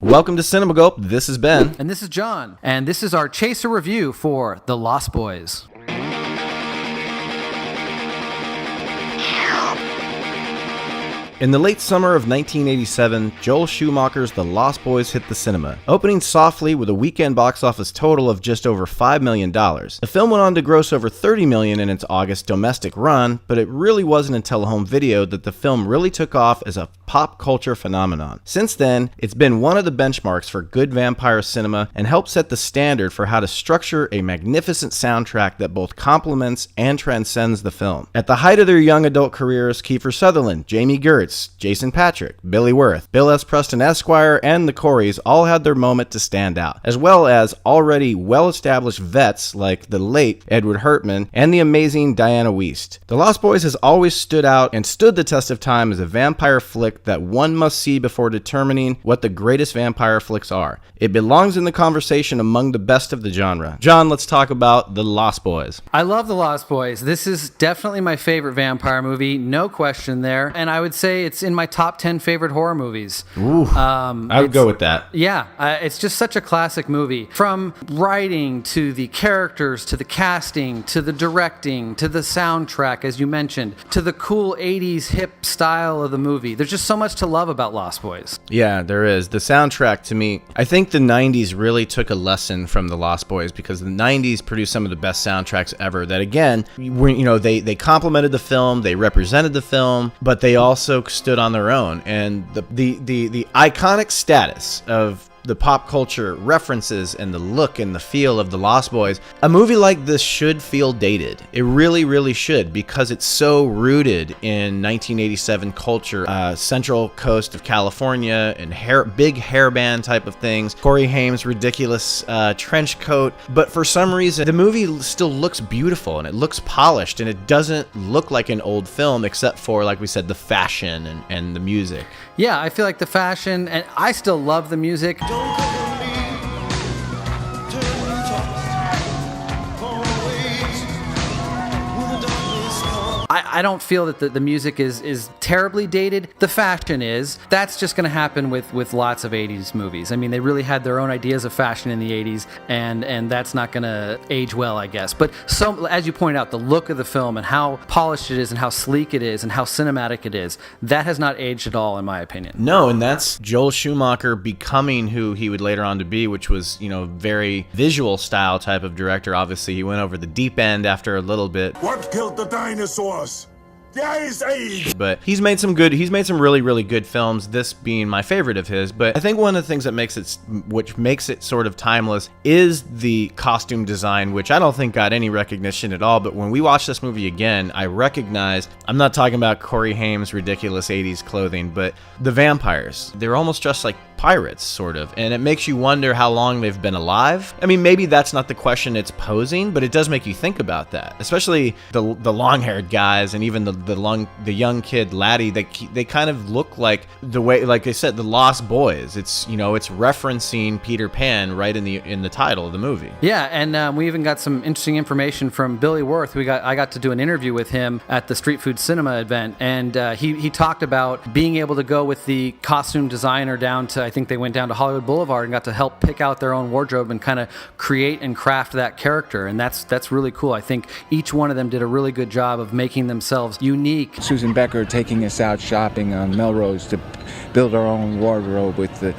Welcome to Cinema Gulp. This is Ben. And this is John. And this is our Chaser review for The Lost Boys. In the late summer of 1987, Joel Schumacher's The Lost Boys hit the cinema, opening softly with a weekend box office total of just over $5 million. The film went on to gross over $30 million in its August domestic run, but it really wasn't until home video that the film really took off as a pop culture phenomenon. Since then, it's been one of the benchmarks for good vampire cinema and helped set the standard for how to structure a magnificent soundtrack that both complements and transcends the film. At the height of their young adult careers, Kiefer Sutherland, Jamie Gertz, Jason Patric, Billy Wirth, Bill S. Preston Esquire, and the Coreys all had their moment to stand out, as well as already well-established vets like the late Edward Hertman and the amazing Diana Wiest. The Lost Boys has always stood out and stood the test of time as a vampire flick that one must see before determining what the greatest vampire flicks are. It belongs in the conversation among the best of the genre. John, let's talk about The Lost Boys. I love The Lost Boys. This is definitely my favorite vampire movie, no question there. And I would say it's in my top 10 favorite horror movies. Ooh, I would go with that. Yeah, it's just such a classic movie. From writing to the characters, to the casting, to the directing, to the soundtrack, as you mentioned, to the cool 80s hip style of the movie. There's just so much to love about Lost Boys. Yeah, there is. The soundtrack, to me, I think the 90s really took a lesson from the Lost Boys because the 90s produced some of the best soundtracks ever that, again, they complemented the film, they represented the film, but they also stood on their own. And the iconic status of the pop culture references and the look and the feel of The Lost Boys, a movie like this should feel dated. It really, really should, because it's so rooted in 1987 culture, Central Coast of California, and big hairband type of things, Corey Haim's ridiculous trench coat. But for some reason, the movie still looks beautiful and it looks polished and it doesn't look like an old film except for, like we said, the fashion and the music. Yeah, I feel like the fashion, and I still love the music. I don't feel that the music is terribly dated. The fashion is. That's just going to happen with lots of 80s movies. I mean, they really had their own ideas of fashion in the 80s, and that's not going to age well, I guess. But so, as you point out, the look of the film and how polished it is and how sleek it is and how cinematic it is, that has not aged at all, in my opinion. No, and that's Joel Schumacher becoming who he would later on to be, which was, very visual style type of director. Obviously, he went over the deep end after a little bit. What killed the dinosaurs? But he's made some really, really good films, this being my favorite of his. But I think one of the things that makes it sort of timeless is the costume design, which I don't think got any recognition at all. But when we watch this movie again, I recognized, I'm not talking about Corey Haim's ridiculous 80s clothing, but the vampires. They're almost dressed like pirates, sort of, and it makes you wonder how long they've been alive. I mean, maybe that's not the question it's posing, but it does make you think about that, especially the long-haired guys and even the young kid Laddie. They kind of look like the way, like I said, the Lost Boys. It's it's referencing Peter Pan right in the title of the movie. Yeah, and we even got some interesting information from Billy Wirth. I got to do an interview with him at the Street Food Cinema event, and he talked about being able to go with the costume designer down to, I think they went down to Hollywood Boulevard and got to help pick out their own wardrobe and kind of create and craft that character, and that's really cool. I think each one of them did a really good job of making themselves unique. Susan Becker taking us out shopping on Melrose to build our own wardrobe with the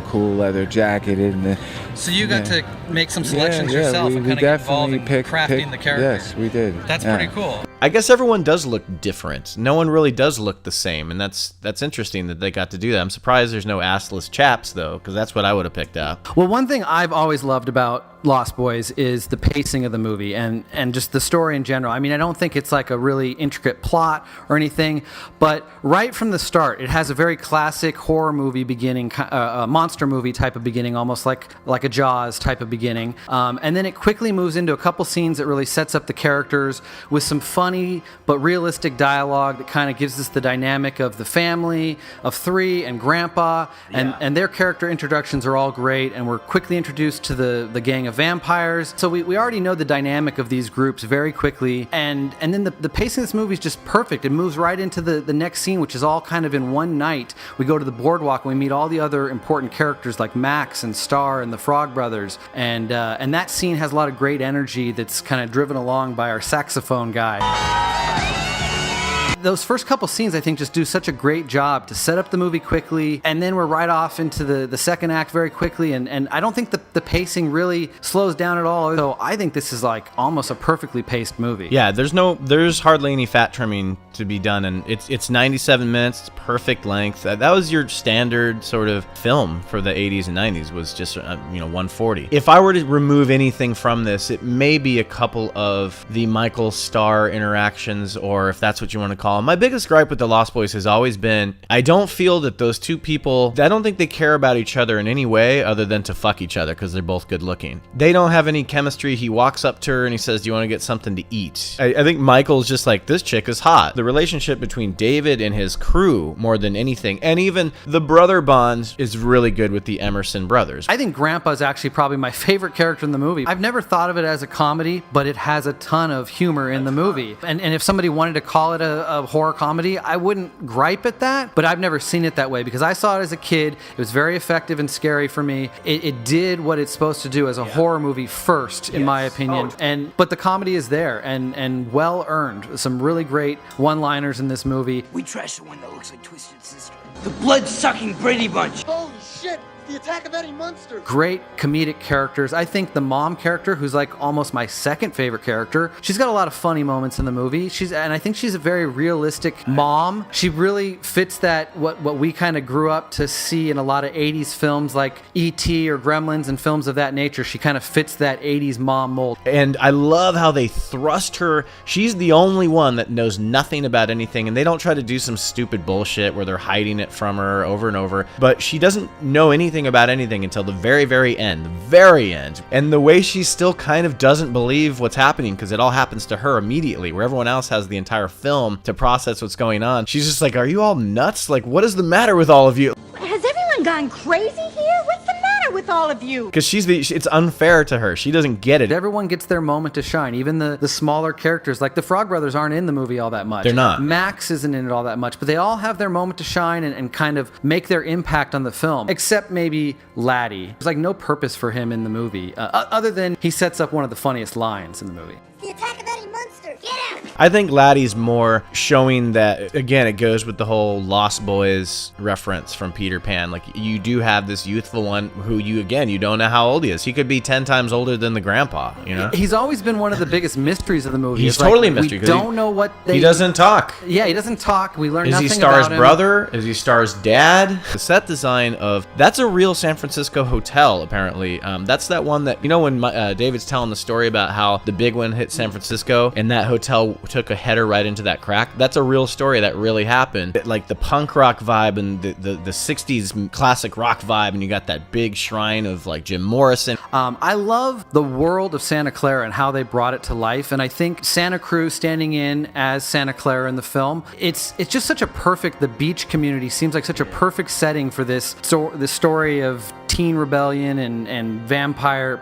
cool leather jacket and the. So you got to make some selections yourself and kind of get involved in crafting the character. Yes, we did. That's pretty cool. I guess everyone does look different. No one really does look the same, and that's interesting that they got to do that. I'm surprised there's no assless chaps, though, because that's what I would have picked up. Well, one thing I've always loved about Lost Boys is the pacing of the movie and just the story in general. I mean, I don't think it's like a really intricate plot or anything, but right from the start, it has a very classic horror movie beginning, a monster movie type of beginning, almost like a Jaws type of beginning. And then it quickly moves into a couple scenes that really sets up the characters with some fun funny but realistic dialogue that kind of gives us the dynamic of the family of three and Grandpa, and their character introductions are all great, and we're quickly introduced to the gang of vampires. So we already know the dynamic of these groups very quickly, and then the pacing of this movie is just perfect. It moves right into the next scene, which is all kind of in one night. We go to the boardwalk and we meet all the other important characters like Max and Star and the Frog Brothers, and that scene has a lot of great energy that's kind of driven along by our saxophone guy. Those first couple scenes, I think, just do such a great job to set up the movie quickly, and then we're right off into the second act very quickly, and I don't think the pacing really slows down at all. So I think this is like almost a perfectly paced movie. Yeah, there's hardly any fat trimming to be done, and it's 97 minutes, it's perfect length. That was your standard sort of film for the 80s and 90s, was just 140. If I were to remove anything from this, it may be a couple of the Michael Starr interactions, or if that's what you want to call them. My biggest gripe with the Lost Boys has always been, I don't feel that those two people, I don't think they care about each other in any way other than to fuck each other, because they're both good looking. They don't have any chemistry. He walks up to her and he says, do you want to get something to eat? I think Michael's just like, this chick is hot. The relationship between David and his crew, more than anything, and even the brother bond, is really good with the Emerson brothers. I think Grandpa's actually probably my favorite character in the movie. I've never thought of it as a comedy, but it has a ton of humor in the movie. And if somebody wanted to call it a horror comedy, I wouldn't gripe at that, but I've never seen it that way because I saw it as a kid. It was very effective and scary for me. It did what it's supposed to do as a horror movie first, in my opinion. But the comedy is there and well earned. Some really great one-liners in this movie. We trash the one that looks like Twisted Sister. The blood-sucking Brady Bunch. Holy shit! The Attack of Eddie Munster. Great comedic characters. I think the mom character, who's like almost my second favorite character, she's got a lot of funny moments in the movie. And I think she's a very realistic mom. She really fits that what we kind of grew up to see in a lot of 80s films like E.T. or Gremlins and films of that nature. She kind of fits that 80s mom mold. And I love how they thrust her. She's the only one that knows nothing about anything, and they don't try to do some stupid bullshit where they're hiding it from her over and over. But she doesn't know anything about anything until the very end. And the way she still kind of doesn't believe what's happening, because it all happens to her immediately, where everyone else has the entire film to process what's going on. She's just like, are you all nuts? Like, what is the matter with all of you? Has everyone gone crazy here? What's the matter with all of you? Because it's unfair to her. She doesn't get it. Everyone gets their moment to shine. Even the smaller characters, like the Frog Brothers, aren't in the movie all that much. They're not. Max isn't in it all that much, but they all have their moment to shine and kind of make their impact on the film. Except maybe Laddie. There's like no purpose for him in the movie, other than he sets up one of the funniest lines in the movie. The Attack of Eddie Munster. Get out! I think Laddie's more showing that, again, it goes with the whole Lost Boys reference from Peter Pan. Like, you do have this youthful one who you don't know how old he is. He could be 10 times older than the grandpa, you know? He's always been one of the biggest mysteries of the movie. He's totally a mystery. We don't know what he doesn't talk. Yeah, he doesn't talk. We learn nothing about him. Is he Star's brother? Is he Star's dad? The set design that's a real San Francisco hotel, apparently. That's that one that, when David's telling the story about how the big one hit San Francisco and that hotel took a header right into that crack. That's a real story that really happened. Like the punk rock vibe and the 60s classic rock vibe, and you got that big shrine of like Jim Morrison. I love the world of Santa Clara and how they brought it to life, and I think Santa Cruz standing in as Santa Clara in the film, it's just such a perfect, the beach community seems like such a perfect setting for this story of teen rebellion and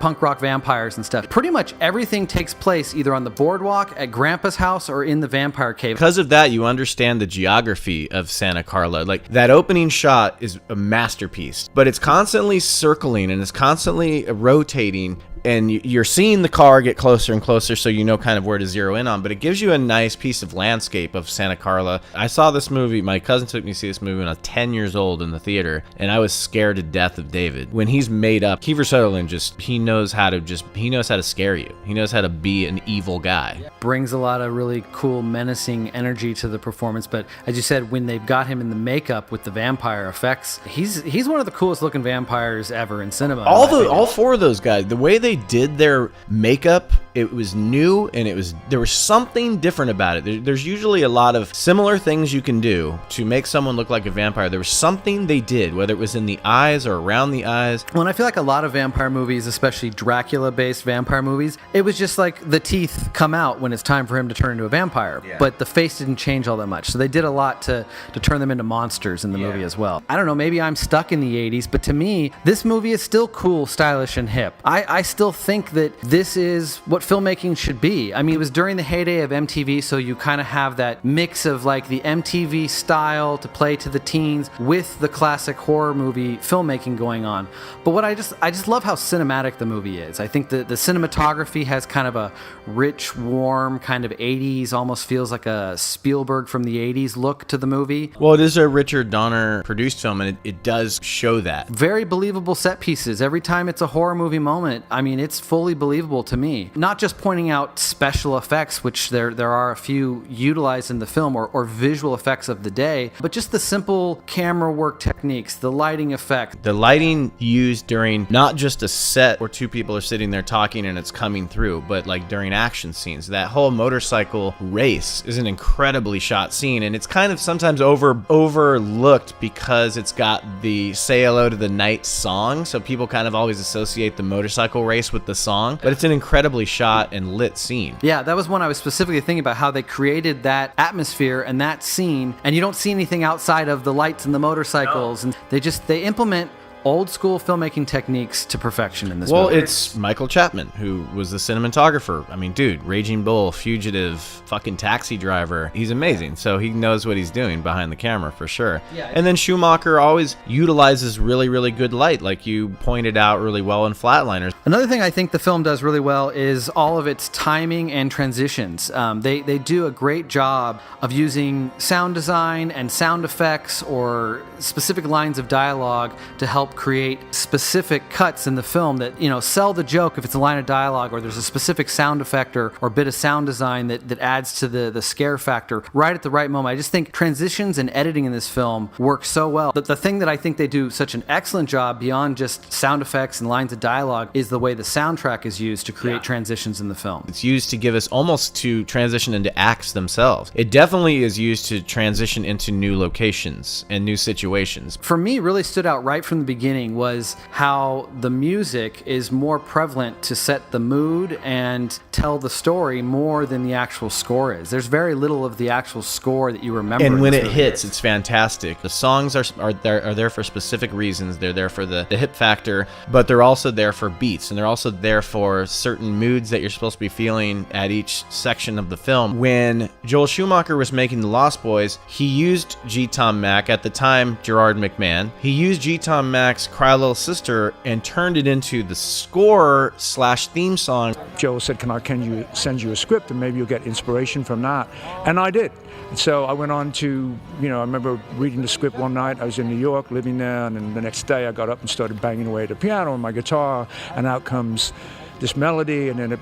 punk rock vampires and stuff. Pretty much everything takes place either on the boardwalk, at Grandpa's house, or in the vampire cave. Because of that, you understand the geography of Santa Carla. Like, that opening shot is a masterpiece, but it's constantly circling and it's constantly rotating, and you're seeing the car get closer and closer, so you know kind of where to zero in on, but it gives you a nice piece of landscape of Santa Carla. I saw this movie, my cousin took me to see this movie when I was 10 years old in the theater, and I was scared to death of David. When he's made up, Kiefer Sutherland he knows how to scare you. He knows how to be an evil guy. Brings a lot of really cool, menacing energy to the performance, but as you said, when they've got him in the makeup with the vampire effects, he's one of the coolest looking vampires ever in cinema. All four of those guys, the way they did their makeup It was new, and there was something different about it. There's usually a lot of similar things you can do to make someone look like a vampire. There was something they did, whether it was in the eyes or around the eyes. Well, and I feel like a lot of vampire movies, especially Dracula-based vampire movies, it was just like the teeth come out when it's time for him to turn into a vampire, but the face didn't change all that much. So they did a lot to turn them into monsters in the movie as well. I don't know, maybe I'm stuck in the 80s, but to me, this movie is still cool, stylish, and hip. I still think that this is what filmmaking should be. I mean, it was during the heyday of MTV, so you kind of have that mix of like the MTV style to play to the teens with the classic horror movie filmmaking going on. But what I just love how cinematic the movie is. I think the cinematography has kind of a rich, warm, kind of 80s, almost feels like a Spielberg from the 80s look to the movie. Well, it is a Richard Donner produced film, and it does show that. Very believable set pieces. Every time it's a horror movie moment, I mean, it's fully believable to me. Not just pointing out special effects, which there are a few utilized in the film, or visual effects of the day, but just the simple camera work techniques, the lighting effect. The lighting used during not just a set where two people are sitting there talking and it's coming through, but like during action scenes. That whole motorcycle race is an incredibly shot scene, and it's kind of sometimes overlooked because it's got the Say Hello to the Night song, so people kind of always associate the motorcycle race with the song, but it's an incredibly shot and lit scene. Yeah, that was one I was specifically thinking about, how they created that atmosphere and that scene, and you don't see anything outside of the lights and the motorcycles, and they implement old school filmmaking techniques to perfection in this movie. Well, it's Michael Chapman, who was the cinematographer. I mean, dude, Raging Bull, Fugitive, fucking Taxi Driver. He's amazing. So he knows what he's doing behind the camera for sure. Yeah. And then Schumacher always utilizes really, really good light, like you pointed out really well in Flatliners. Another thing I think the film does really well is all of its timing and transitions. They do a great job of using sound design and sound effects or specific lines of dialogue to help create specific cuts in the film that, sell the joke if it's a line of dialogue or there's a specific sound effect or bit of sound design that adds to the scare factor right at the right moment. I just think transitions and editing in this film work so well. But the thing that I think they do such an excellent job beyond just sound effects and lines of dialogue is the way the soundtrack is used to create transitions in the film. It's used to give us almost to transition into acts themselves. It definitely is used to transition into new locations and new situations. For me, really stood out right from the beginning was how the music is more prevalent to set the mood and tell the story more than the actual score is. There's very little of the actual score that you remember. And when it hits, it's fantastic. The songs are there for specific reasons. They're there for the hip factor, but they're also there for beats, and they're also there for certain moods that you're supposed to be feeling at each section of the film. When Joel Schumacher was making The Lost Boys, he used G. Tom Mack, at the time Gerard McMahon. He used G. Tom Mack's Cry Little Sister and turned it into the score / theme song. Joel said, can you send you a script and maybe you'll get inspiration from that? And I did. And so I went on to, I remember reading the script one night. I was in New York living there, and then the next day I got up and started banging away at the piano and my guitar, and out comes this melody, and then it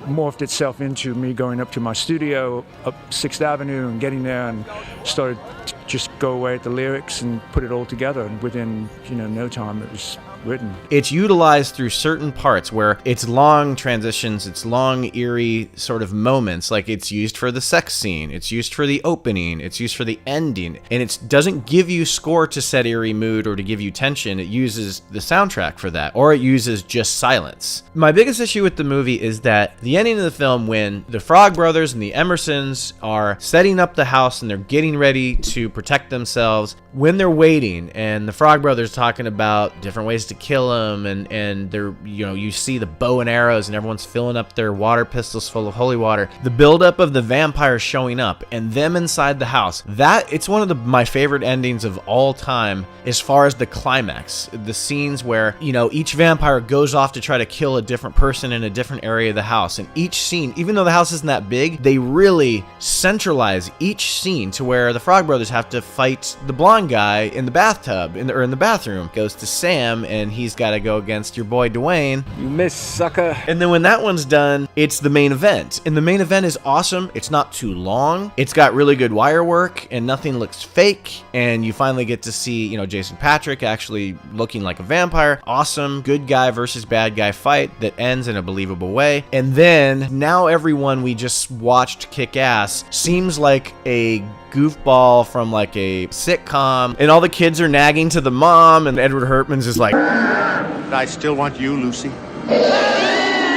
morphed itself into me going up to my studio up 6th Avenue and getting there and started to just go away at the lyrics and put it all together, and within no time it was written. It's utilized through certain parts where it's long transitions, it's long, eerie sort of moments. Like it's used for the sex scene, it's used for the opening, it's used for the ending, and it doesn't give you score to set eerie mood or to give you tension. It uses the soundtrack for that, or it uses just silence. My biggest issue with the movie is that the ending of the film, when the Frog Brothers and the Emersons are setting up the house and they're getting ready to protect themselves, when they're waiting and the Frog Brothers talking about different ways to kill him, and they're, you see the bow and arrows and everyone's filling up their water pistols full of holy water, the buildup of the vampires showing up and them inside the house, it's one of my favorite endings of all time as far as the climax. The scenes where each vampire goes off to try to kill a different person in a different area of the house, and each scene, even though the house isn't that big, they really centralize each scene to where the Frog Brothers have to fight the blonde guy in the bathtub or in the bathroom. Goes to Sam, and and he's got to go against your boy Dwayne. You miss, sucker. And then when that one's done, it's the main event. And the main event is awesome. It's not too long. It's got really good wire work and nothing looks fake. And you finally get to see, Jason Patrick actually looking like a vampire. Awesome good guy versus bad guy fight that ends in a believable way. And then now everyone we just watched kick ass seems like a goofball from like a sitcom, and all the kids are nagging to the mom, and Edward Hertman's just like, I still want you, Lucy.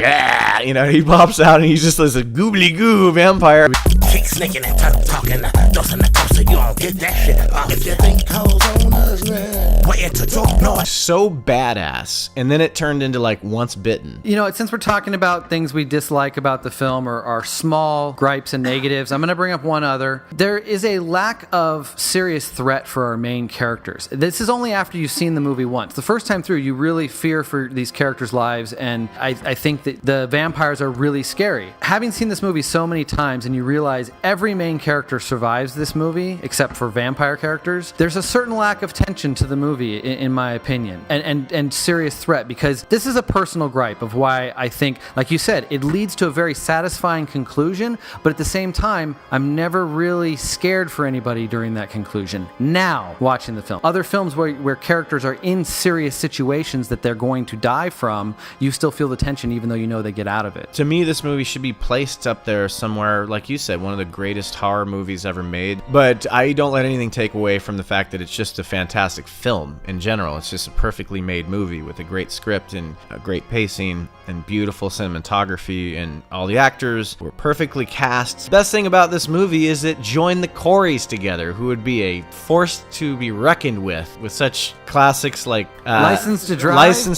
yeah, he pops out and he's just this goobly goo vampire. Keep sneaking and talking, dosing the coast so you don't get that shit. If you think hoes on us, man, wait to talk, no. So badass. And then it turned into like Once Bitten. Since we're talking about things we dislike about the film or our small gripes and negatives, I'm going to bring up one other. There is a lack of serious threat for our main characters. This is only after you've seen the movie once. The first time through, you really fear for these characters' lives, and I think that the vampires are really scary. Having seen this movie so many times and you realize every main character survives this movie except for vampire characters, there's a certain lack of tension to the movie in my opinion, and serious threat, because this is a personal gripe of why I think, like you said, it leads to a very satisfying conclusion, but at the same time I'm never really scared for anybody during that conclusion. Now watching the film, other films where characters are in serious situations that they're going to die from, you still feel the tension even though they get out of it. To me, this movie should be placed up there somewhere, like you said, one of the greatest horror movies ever made. But I don't let anything take away from the fact that it's just a fantastic film in general. It's just a perfectly made movie with a great script and a great pacing and beautiful cinematography, and all the actors were perfectly cast. The best thing about this movie is it joined the Coreys together, who would be a force to be reckoned with such classics like License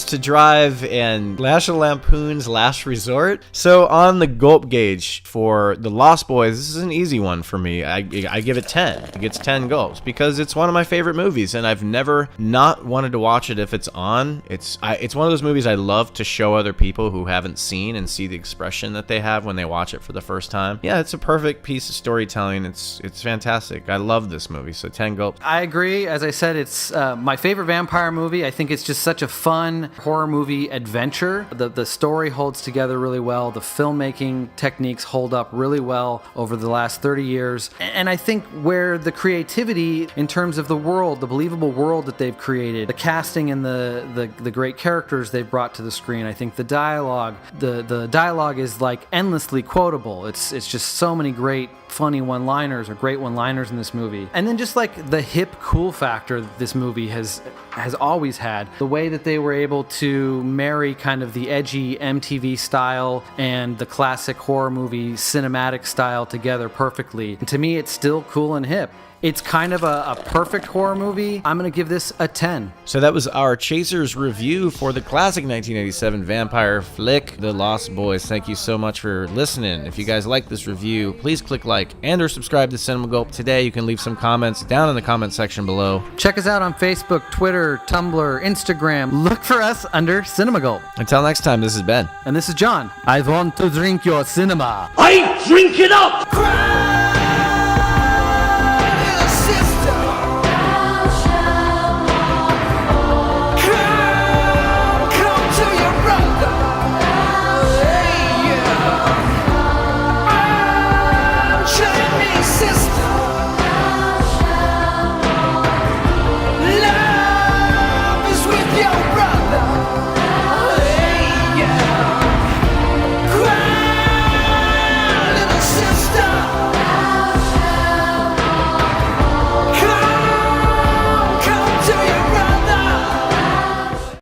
to Drive and National Lampoon's Last Resort. So on the gulp gauge for The Lost Boys, this is an easy one for me. I give it 10. It gets 10 gulps because it's one of my favorite movies, and I've never not wanted to watch it if it's on. It's one of those movies I love to show other people who haven't seen and see the expression that they have when they watch it for the first time. Yeah, it's a perfect piece of storytelling. It's fantastic. I love this movie, so 10 gulps. I agree. As I said, it's my favorite vampire movie. I think it's just such a fun horror movie adventure. The story holds together really well. The filmmaking techniques hold up really well over the last 30 years. And I think where the creativity in terms of the world, the believable world that they've created, the casting and the great characters they've brought to the screen, I think the dialogue is like endlessly quotable. It's just so many great funny one-liners or great one-liners in this movie. And then just like the hip cool factor that this movie has always had, the way that they were able to marry kind of the edgy MTV style and the classic horror movie cinematic style together perfectly. And to me, it's still cool and hip. It's kind of a perfect horror movie. I'm going to give this a 10. So that was our Chasers review for the classic 1987 vampire flick, The Lost Boys. Thank you so much for listening. If you guys like this review, please click like and or subscribe to Cinema Gulp today. You can leave some comments down in the comment section below. Check us out on Facebook, Twitter, Tumblr, Instagram. Look for us under Cinema Gulp. Until next time, this is Ben. And this is John. I want to drink your cinema. I drink it up!